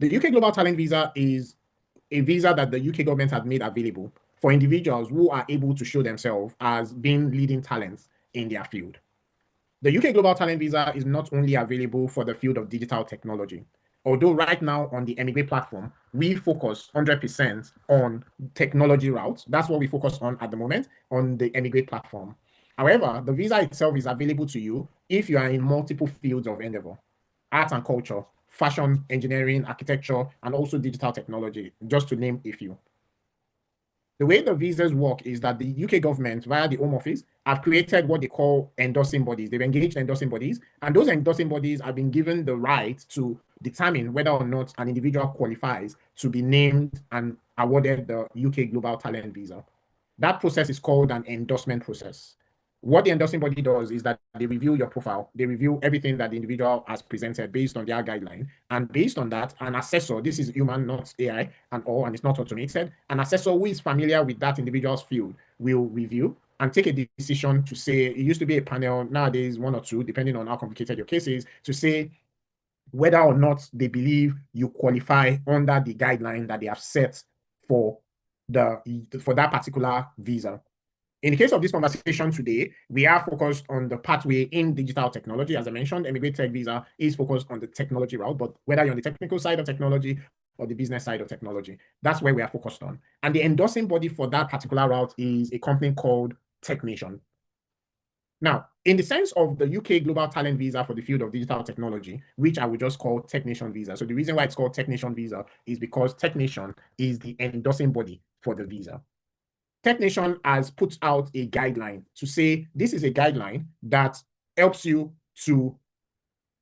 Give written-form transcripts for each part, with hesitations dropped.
The UK Global Talent Visa is a visa that the UK government has made available for individuals who are able to show themselves as being leading talents in their field. The UK Global Talent Visa is not only available for the field of digital technology, although right now on the Emigrate platform, we focus 100% on technology routes. That's what we focus on at the moment on the Emigrate platform. However, the visa itself is available to you if you are in multiple fields of endeavor, arts and culture, fashion, engineering, architecture, and also digital technology, just to name a few. The way the visas work is that the UK government, via the Home Office, have created what they call endorsing bodies. They've engaged endorsing bodies, and those endorsing bodies have been given the right to determine whether or not an individual qualifies to be named and awarded the UK Global Talent Visa. That process is called an endorsement process. What the endorsing body does is that they review your profile, they review everything that the individual has presented based on their guideline. And based on that, an assessor, this is human, not AI and all, and it's not automated, an assessor who is familiar with that individual's field will review and take a decision to say, it used to be a panel, nowadays one or two, depending on how complicated your case is, to say whether or not they believe you qualify under the guideline that they have set for that particular visa. In the case of this conversation today, we are focused on the pathway in digital technology. As I mentioned, Emigrate Tech Visa is focused on the technology route, but whether you're on the technical side of technology or the business side of technology, that's where we are focused on. And the endorsing body for that particular route is a company called TechNation. Now, in the sense of the UK Global Talent Visa for the field of digital technology, which I would just call TechNation Visa. So the reason why it's called TechNation Visa is because TechNation is the endorsing body for the visa. TechNation has put out a guideline to say this is a guideline that helps you to,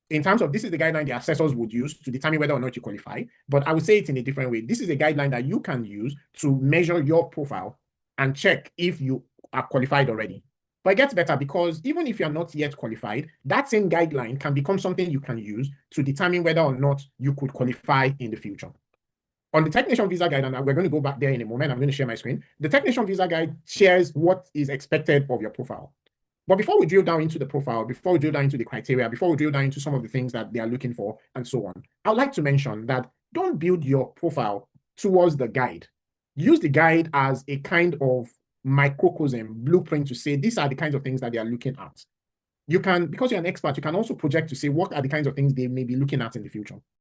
in terms of this is the guideline the assessors would use to determine whether or not you qualify. But I would say it in a different way. This is a guideline that you can use to measure your profile and check if you are qualified already. But it gets better because even if you're not yet qualified, that same guideline can become something you can use to determine whether or not you could qualify in the future. On the TechNation Visa Guide, and we're going to go back there in a moment, I'm going to share my screen. The TechNation Visa Guide shares what is expected of your profile. But before we drill down into the profile, before we drill down into the criteria, before we drill down into some of the things that they are looking for, and so on, I would like to mention that don't build your profile towards the guide. Use the guide as a kind of microcosm, blueprint to say these are the kinds of things that they are looking at. You can, because you're an expert, you can also project to say what are the kinds of things they may be looking at in the future.